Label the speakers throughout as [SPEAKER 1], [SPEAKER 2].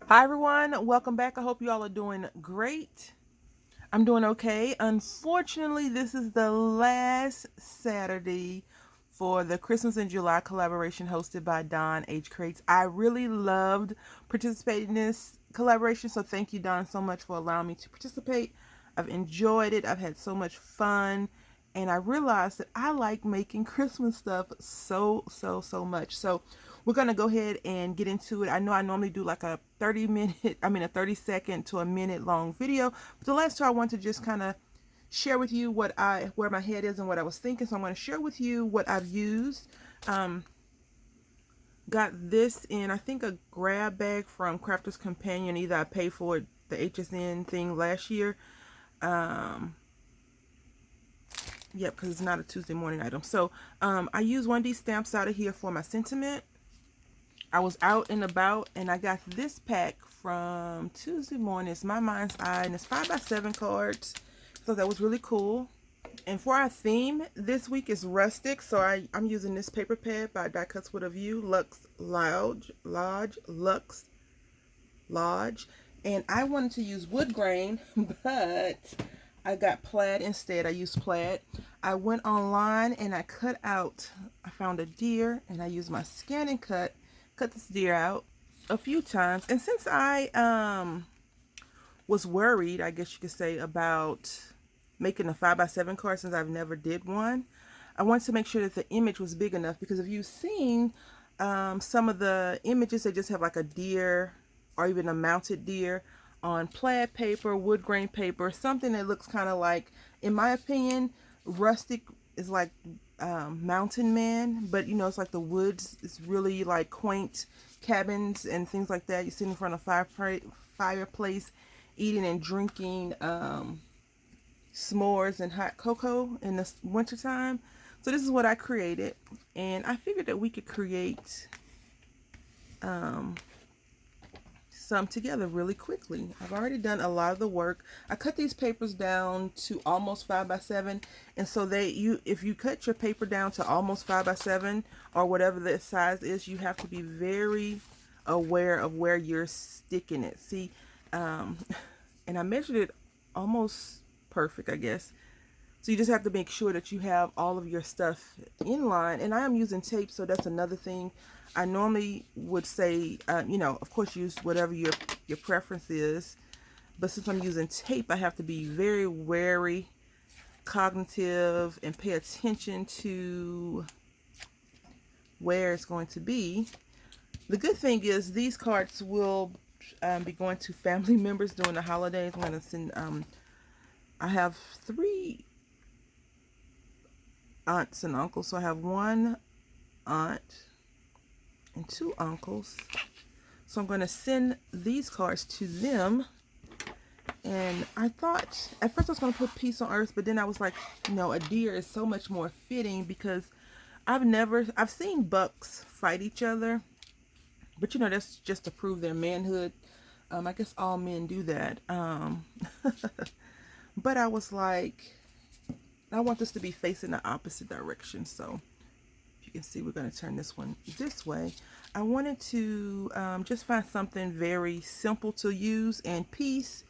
[SPEAKER 1] Hi everyone, welcome back. I hope you all are doing great. I'm doing okay. Unfortunately, this is the last Saturday for the Christmas in July collaboration hosted by Don H. Crates. I really loved participating in this collaboration, so thank you, Don, so much for allowing me to participate. I've enjoyed it. I've had so much fun, and I realized that I like making Christmas stuff so much. So we're gonna go ahead and get into it. I know I normally do like a 30-second to a minute long video, but the last two I want to just kind of share with you where my head is and what I was thinking. So I'm going to share with you what I've used. Um, got this in, I think, a grab bag from Crafter's Companion. Either I paid for it, the HSN thing last year. Um, yep, because it's not a Tuesday morning item. So I used one of these stamps out of here for my sentiment. I was out and about and I got this pack from Tuesday morning. It's My Mind's Eye and it's 5x7 cards. So that was really cool. And for our theme this week is rustic. So I'm using this paper pad by Die Cuts with a View, Lux Lodge. And I wanted to use wood grain, but I got plaid instead. I used plaid. I went online and I found a deer and I used my scan and cut this deer out a few times. And since I was worried, I guess you could say, about making a 5x7 card since I've never did one, I wanted to make sure that the image was big enough, because if you've seen some of the images, they just have like a deer or even a mounted deer on plaid paper, wood grain paper, something that looks kind of like, in my opinion, rustic is like mountain man, but you know, it's like the woods. It's really like quaint cabins and things like that. You sit in front of fireplace eating and drinking s'mores and hot cocoa in the wintertime. So this is what I created, and I figured that we could create some together really quickly. I've already done a lot of the work. I cut these papers down to almost 5x7, and so if you cut your paper down to almost 5x7 or whatever the size is, you have to be very aware of where you're sticking it. See, and I measured it almost perfect, I guess. So you just have to make sure that you have all of your stuff in line. And I am using tape, so that's another thing. I normally would say, of course, use whatever your preference is. But since I'm using tape, I have to be very wary, cognitive, and pay attention to where it's going to be. The good thing is these cards will be going to family members during the holidays. I'm going to send, I have 3 aunts and uncles. So I have 1 aunt and 2 uncles. So I'm going to send these cards to them. And I thought, at first I was going to put peace on earth, but then I was like, a deer is so much more fitting, because I've seen bucks fight each other, but that's just to prove their manhood. I guess all men do that. But I was like, I want this to be facing the opposite direction. So if you can see, we're going to turn this one this way. I wanted to just find something very simple to use, and peace.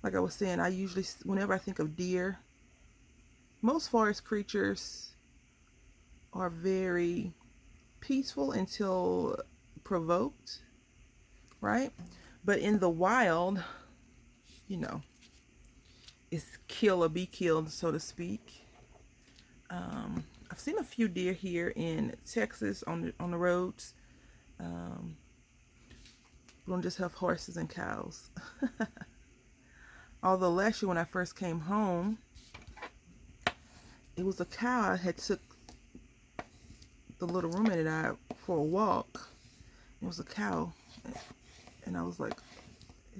[SPEAKER 1] Like I was saying, I usually, whenever I think of deer, most forest creatures are very peaceful until provoked, right? But in the wild, it's kill or be killed, so to speak. I've seen a few deer here in Texas on the roads. We don't just have horses and cows. Although last year when I first came home, it was a cow. I had took the little roommate and I for a walk. It was a cow, and I was like,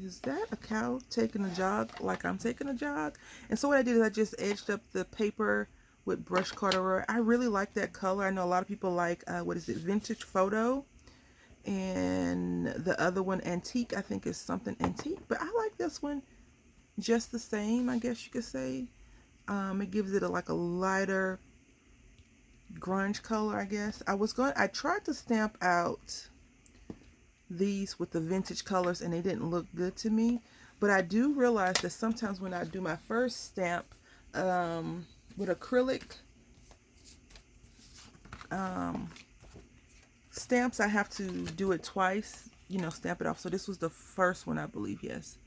[SPEAKER 1] is that a cow taking a jog like I'm taking a jog? And so what I did is I just edged up the paper with brush corduroy. I really like that color. I know a lot of people like, Vintage Photo. And the other one, Antique, I think is something antique. But I like this one just the same, I guess you could say. It gives it like a lighter grunge color, I guess. I tried to stamp out these with the vintage colors and they didn't look good to me. But I do realize that sometimes when I do my first stamp with acrylic stamps, I have to do it twice, you know, stamp it off. So this was the first one, I believe, yes.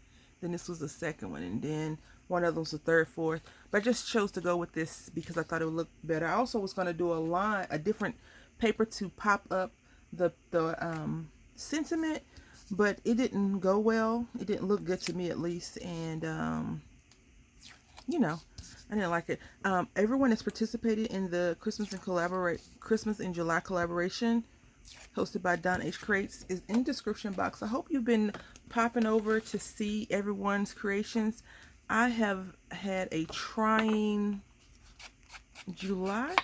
[SPEAKER 1] Then this was the second one, and then one of them was the third, fourth. But I just chose to go with this because I thought it would look better. I also was going to do a different paper to pop up the sentiment, but it didn't go well. It didn't look good to me, at least, and you know, I didn't like it. Everyone that's participated in the Christmas in July collaboration hosted by Don H. Crates is in the description box. I hope you've been popping over to see everyone's creations. I have had a trying July,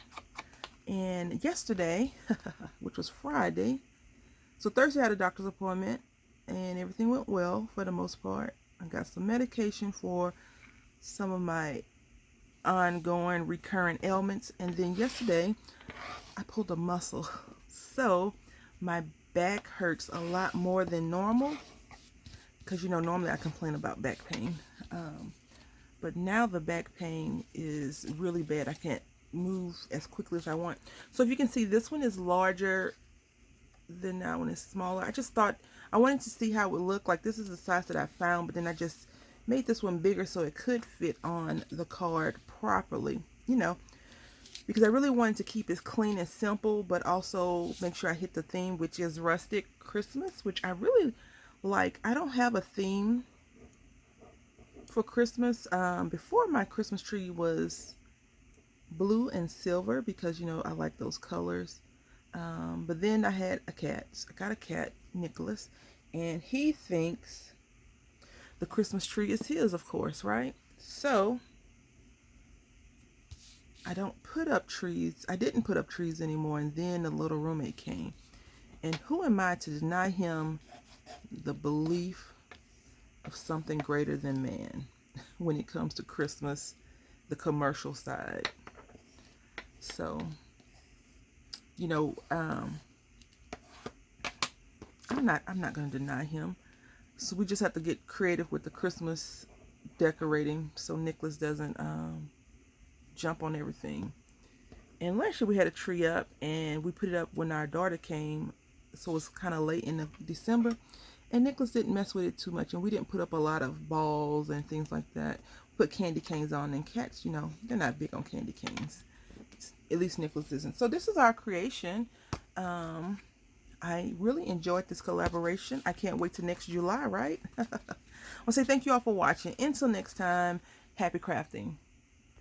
[SPEAKER 1] and yesterday, which was Friday, so Thursday I had a doctor's appointment and everything went well for the most part. I got some medication for some of my ongoing recurrent ailments, and then yesterday I pulled a muscle, so my back hurts a lot more than normal, because you know normally I complain about back pain, but now the back pain is really bad. I can't move as quickly as I want. So if you can see, this one is larger than that one is smaller. I just thought I wanted to see how it would look. Like, this is the size that I found, but then I just made this one bigger so it could fit on the card properly, you know, because I really wanted to keep it clean and simple, but also make sure I hit the theme, which is Rustic Christmas, which I really like. I don't have a theme for Christmas. Before, my Christmas tree was blue and silver because, you know, I like those colors. But then I had a cat. I got a cat, Nicholas, and he thinks the Christmas tree is his, of course, right? So I don't put up trees. I didn't put up trees anymore, and then the little roommate came. And who am I to deny him the belief of something greater than man when it comes to Christmas, the commercial side? So, you know, I'm not going to deny him. So we just have to get creative with the Christmas decorating so Nicholas doesn't jump on everything. And last year we had a tree up, and we put it up when our daughter came, so it was kind of late in December, and Nicholas didn't mess with it too much, and we didn't put up a lot of balls and things like that. Put candy canes on, and cats, you know, they're not big on candy canes. At least Nicholas isn't. So this is our creation. I really enjoyed this collaboration. I can't wait till next July, right? I'll say thank you all for watching. Until next time, happy crafting.